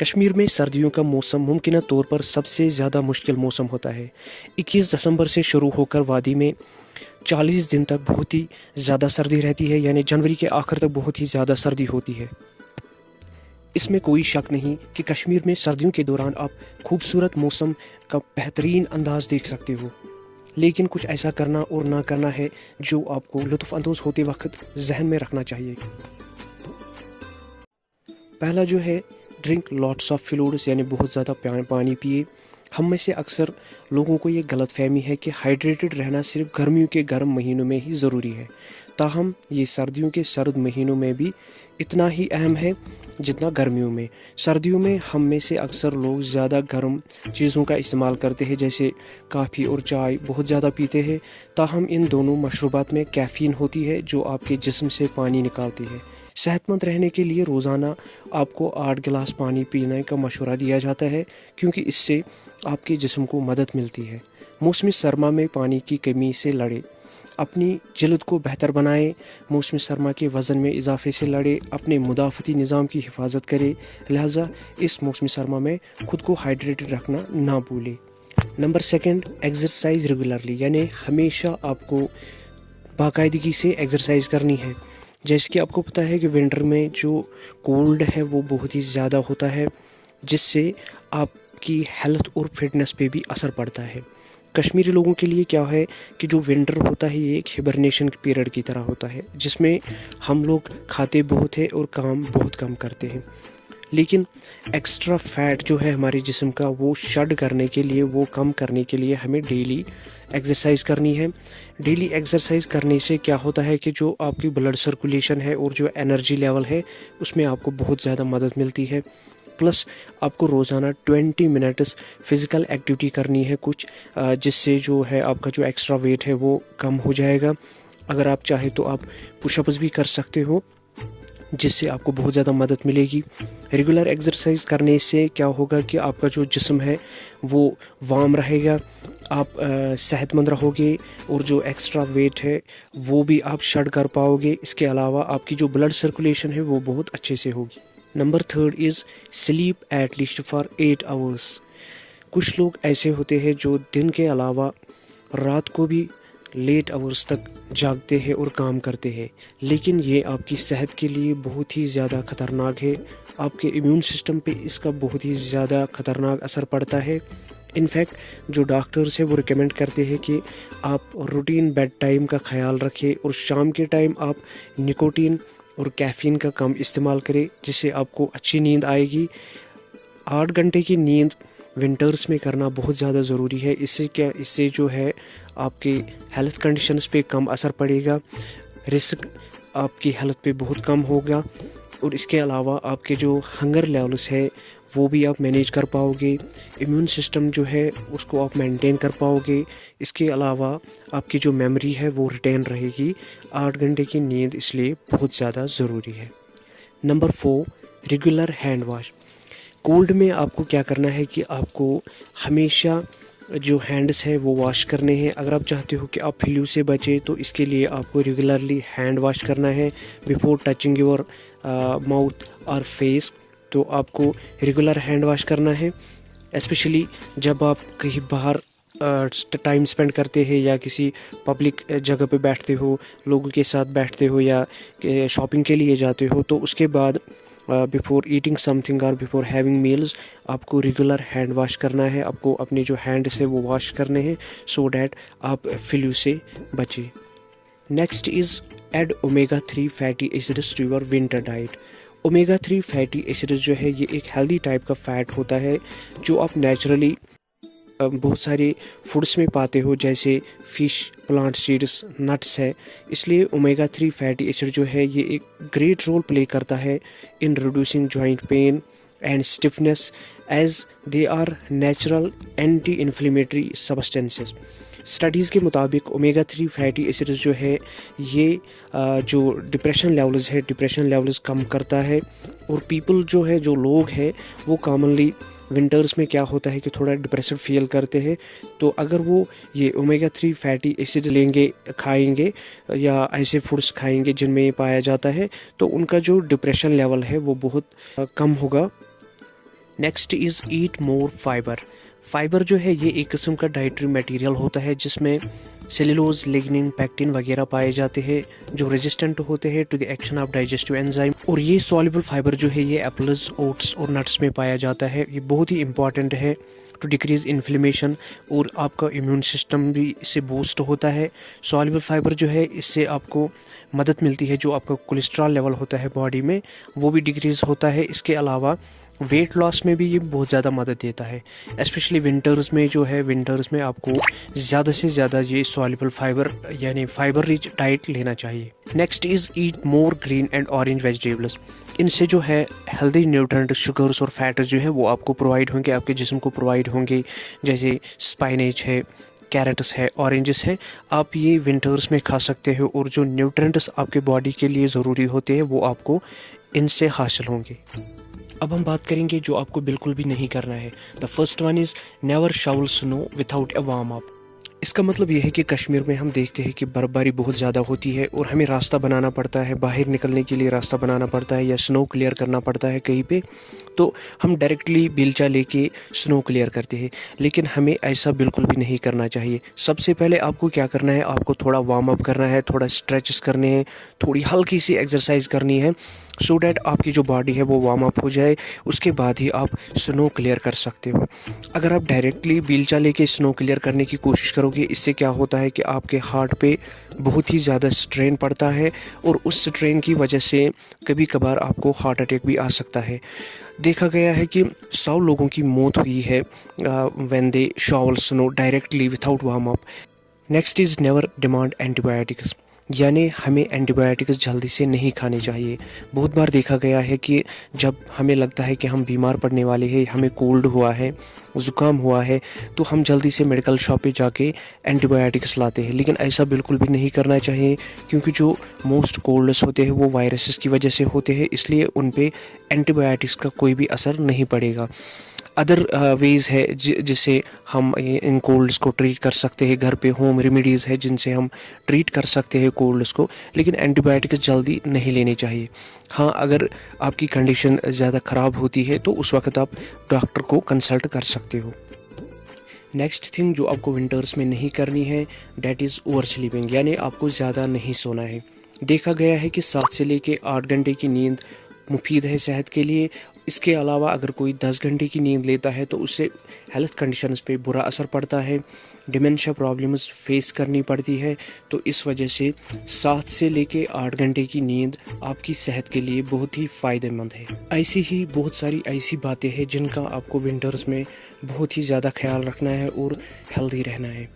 कश्मीर में सर्दियों का मौसम मुमकिन तौर पर सबसे ज़्यादा मुश्किल मौसम होता है। 21 दिसंबर से शुरू होकर वादी में 40 दिन तक बहुत ही ज़्यादा सर्दी रहती है, यानी जनवरी के आखिर तक बहुत ही ज़्यादा सर्दी होती है। इसमें कोई शक नहीं कि कश्मीर में सर्दियों के दौरान आप खूबसूरत मौसम का बेहतरीन अंदाज़ देख सकते हो, लेकिन कुछ ऐसा करना और ना करना है जो आपको लुत्फ़ अंदोज़ होते वक्त जहन में रखना चाहिए। पहला जो है, ड्रिंक लॉट्स ऑफ फ्लूइड्स, यानी बहुत ज़्यादा पानी पिए। हम में से अक्सर लोगों को ये गलत फहमी है कि हाइड्रेटेड रहना सिर्फ गर्मियों के गर्म महीनों में ही ज़रूरी है, ताहम ये सर्दियों के सर्द महीनों में भी इतना ही अहम है जितना गर्मियों में। सर्दियों में हम में से अक्सर लोग ज़्यादा गर्म चीज़ों का इस्तेमाल करते हैं, जैसे काफ़ी और चाय बहुत ज़्यादा पीते हैं, ताहम इन दोनों मशरूबात में कैफ़ीन होती है जो आपके जिस्म से पानी निकालती है। सेहतमंद रहने के लिए रोज़ाना आपको 8 गिलास पानी पीने का मशवरा दिया जाता है, क्योंकि इससे आपके जिस्म को मदद मिलती है। मौसमी सरमा में पानी की कमी से लड़े, अपनी जल्द को बेहतर बनाएं। मौसमी सरमा के वज़न में इजाफे से लड़े, अपने मुदाफ़ती निज़ाम की हिफाजत करें। लिहाजा इस मौसमी सरमा में खुद को हाइड्रेटेड रखना ना भूलें। नंबर 2, एक्सरसाइज रेगुलरली, यानी हमेशा आपको बाकायदगी से एक्सरसाइज करनी है। जैसे कि आपको पता है कि विंटर में जो कोल्ड है वो बहुत ही ज़्यादा होता है, जिससे आपकी हेल्थ और फिटनेस पे भी असर पड़ता है। कश्मीरी लोगों के लिए क्या है कि जो विंटर होता है ये एक हिबरनेशन पीरियड की तरह होता है, जिसमें हम लोग खाते बहुत है और काम बहुत कम करते हैं। लेकिन एक्स्ट्रा फैट जो है हमारे जिस्म का, वो शेड करने के लिए, वो कम करने के लिए हमें डेली एक्सरसाइज करनी है। डेली एक्सरसाइज करने से क्या होता है कि जो आपकी ब्लड सर्कुलेशन है और जो एनर्जी लेवल है उसमें आपको बहुत ज़्यादा मदद मिलती है। प्लस आपको रोज़ाना 20 मिनट्स फ़िज़िकल एक्टिविटी करनी है कुछ, जिससे जो है आपका जो एक्स्ट्रा वेट है वो कम हो जाएगा। अगर आप चाहे तो आप पुशअप्स भी कर सकते हो, जिससे आपको बहुत ज़्यादा मदद मिलेगी। रेगुलर एक्सरसाइज करने से क्या होगा कि आपका जो जिस्म है वो वार्म रहेगा, आप सेहतमंद रहोगे और जो एक्स्ट्रा वेट है वो भी आप शेड कर पाओगे। इसके अलावा आपकी जो ब्लड सर्कुलेशन है वो बहुत अच्छे से होगी। Number 3 is sleep at least for 8 hours. कुछ लोग ऐसे होते हैं जो दिन के अलावा रात को भी लेट आवर्स तक जागते हैं और काम करते हैं, लेकिन ये आपकी सेहत के लिए बहुत ही ज़्यादा ख़तरनाक है। आपके इम्यून सिस्टम पे इसका बहुत ही ज़्यादा ख़तरनाक असर पड़ता है। इनफैक्ट जो डॉक्टर्स हैं वो रिकमेंड करते हैं कि आप रूटीन बेड टाइम का ख्याल रखें और शाम के टाइम आप निकोटीन और कैफ़ीन का कम इस्तेमाल करें, जिससे आपको अच्छी नींद आएगी। 8 घंटे की नींद विंटर्स में करना बहुत ज़्यादा ज़रूरी है। इससे जो है आपके हेल्थ कंडीशंस पे कम असर पड़ेगा, रिस्क आपकी हेल्थ पे बहुत कम होगा, और इसके अलावा आपके जो हंगर लेवल्स है वो भी आप मैनेज कर पाओगे। इम्यून सिस्टम जो है उसको आप मेंटेन कर पाओगे। इसके अलावा आपकी जो मेमोरी है वो रिटेन रहेगी। 8 घंटे की नींद इसलिए बहुत ज़्यादा ज़रूरी है। Number 4, regular hand wash. Cold में आपको क्या करना है कि आपको हमेशा जो हैंड्स है वो वॉश करने हैं। अगर आप चाहते हो कि आप फ्लू से बचें तो इसके लिए आपको रेगुलरली हैंड वॉश करना है बिफोर टचिंग योर माउथ और फेस। तो आपको रेगुलर हैंड वॉश करना है, स्पेशली जब आप कहीं बाहर टाइम स्पेंड करते हैं या किसी पब्लिक जगह पे बैठते हो, लोगों के साथ बैठते हो या शॉपिंग के लिए जाते हो, तो उसके बाद बिफोर ईटिंग समथिंग और बिफोर हैविंग मील्स आपको रेगुलर हैंड वॉश करना है। आपको अपने जो हैंड्स है वो वॉश करने हैं, सो डैट आप फ्लू से बचें। Next is add omega 3 fatty acids to your winter diet. Omega 3 fatty acids जो है ये एक हेल्दी टाइप का फैट होता है जो आप नेचुरली बहुत सारे फूड्स में पाते हो, जैसे फिश, प्लांट सीड्स, नट्स है। इसलिए ओमेगा 3 फैटी एसिड जो है ये एक ग्रेट रोल प्ले करता है in reducing joint pain and stiffness, as they are natural anti inflammatory substances. Studies के मुताबिक ओमेगा 3 फैटी एसिड्स जो है ये जो डिप्रेशन लेवल्स कम करता है। और पीपल जो है, जो लोग हैं, वो कॉमनली विंटर्स में क्या होता है कि थोड़ा डिप्रेशन फील करते हैं, तो अगर वो ये ओमेगा 3 फैटी एसिड लेंगे, खाएंगे या ऐसे फूड्स खाएंगे जिनमें ये पाया जाता है, तो उनका जो डिप्रेशन लेवल है वो बहुत कम होगा। Next is eat more fibre. Fibre जो है ये एक किस्म का डाइटरी मटेरियल होता है जिसमें सेलुलोज, लिग्निन, पैक्टिन वगैरह पाए जाते हैं जो रेजिस्टेंट होते हैं to the action of digestive enzyme. और ये सॉल्युबल फाइबर जो है ये एप्पल्स, ओट्स और नट्स में पाया जाता है। ये बहुत ही इंपॉर्टेंट है टू डिक्रीज इन्फ्लेमेशन, और आपका इम्यून सिस्टम भी इससे बूस्ट होता है। सॉल्युबल फाइबर जो है इससे आपको मदद मिलती है, जो आपका कोलेस्ट्रॉल लेवल होता है बॉडी में वो भी डिक्रीज़ होता है। इसके अलावा वेट लॉस में भी ये बहुत ज़्यादा मदद देता है, स्पेशली विंटर्स में जो है, विंटर्स में आपको ज़्यादा से ज़्यादा ये सॉल्युबल फाइबर यानी फाइबर रिच डाइट लेना चाहिए। Next is eat more green and orange vegetables. इनसे जो है हेल्दी न्यूट्रेंट, शुगर्स और फैट्स जो है वो आपको प्रोवाइड होंगे, आपके जिस्म को प्रोवाइड होंगे, जैसे स्पाइनेच है, कैरेट्स है, ऑरेंजेस है। आप ये विंटर्स में खा सकते हो और जो न्यूट्रेंट्स आपके बॉडी के लिए ज़रूरी होते हैं वो आपको इनसे हासिल होंगे। अब हम बात करेंगे जो आपको बिल्कुल भी नहीं करना है। The first one is never shovel snow without a warm up. इसका मतलब ये है कि कश्मीर में हम देखते हैं कि बर्फ़बारी बहुत ज़्यादा होती है और हमें रास्ता बनाना पड़ता है, बाहर निकलने के लिए रास्ता बनाना पड़ता है या स्नो क्लियर करना पड़ता है कहीं पे, तो हम डायरेक्टली बेलचा लेके स्नो क्लियर करते हैं। लेकिन हमें ऐसा बिल्कुल भी नहीं करना चाहिए। सबसे पहले आपको क्या करना है, आपको थोड़ा वार्म अप करना है, थोड़ा स्ट्रेचेस करने हैं, थोड़ी हल्की सी एक्सरसाइज करनी है, सो डैट आपकी जो बॉडी है वो वार्म अप हो जाए। उसके बाद ही आप स्नो क्लियर कर सकते हो। अगर आप डायरेक्टली बेलचा लेके स्नो क्लियर करने की कोशिश करोगे, इससे क्या होता है कि आपके हार्ट पे बहुत ही ज़्यादा स्ट्रेन पड़ता है और उस स्ट्रेन की वजह से कभी कभार आपको हार्ट अटैक भी आ सकता है। देखा गया है कि 100 लोगों की मौत हुई है when they shovel snow directly without warm up. Next is never demand antibiotics, यानी हमें एंटीबायोटिक्स जल्दी से नहीं खाने चाहिए। बहुत बार देखा गया है कि जब हमें लगता है कि हम बीमार पड़ने वाले हैं, हमें कोल्ड हुआ है, ज़ुकाम हुआ है, तो हम जल्दी से मेडिकल शॉप पे जाके एंटीबायोटिक्स लाते हैं। लेकिन ऐसा बिल्कुल भी नहीं करना चाहिए, क्योंकि जो मोस्ट कोल्ड्स होते हैं वो वायरसेस की वजह से होते हैं, इसलिए उन पे एंटीबायोटिक्स का कोई भी असर नहीं पड़ेगा। अदर वेज़ है जिससे हम इन कोल्ड्स को ट्रीट कर सकते हैं। घर पे होम रेमेडीज़ है जिनसे हम ट्रीट कर सकते हैं कोल्ड्स को, लेकिन एंटीबायोटिक्स जल्दी नहीं लेने चाहिए। हाँ, अगर आपकी कंडीशन ज़्यादा ख़राब होती है तो उस वक्त आप डॉक्टर को कंसल्ट कर सकते हो। नेक्स्ट थिंग जो आपको विंटर्स में नहीं करनी है, डैट इज़ ओवर स्लीपिंग, यानी आपको ज़्यादा नहीं सोना है। देखा गया है कि 7 से लेके 8 घंटे की नींद मुफीद है सेहत के लिए। इसके अलावा अगर कोई 10 घंटे की नींद लेता है तो उससे हेल्थ कंडीशंस पे बुरा असर पड़ता है, डिमेंशिया प्रॉब्लम्स फेस करनी पड़ती है। तो इस वजह से 7 से लेके 8 घंटे की नींद आपकी सेहत के लिए बहुत ही फ़ायदेमंद है। ऐसी ही बहुत सारी ऐसी बातें हैं जिनका आपको विंटर्स में बहुत ही ज़्यादा ख्याल रखना है और हेल्दी रहना है।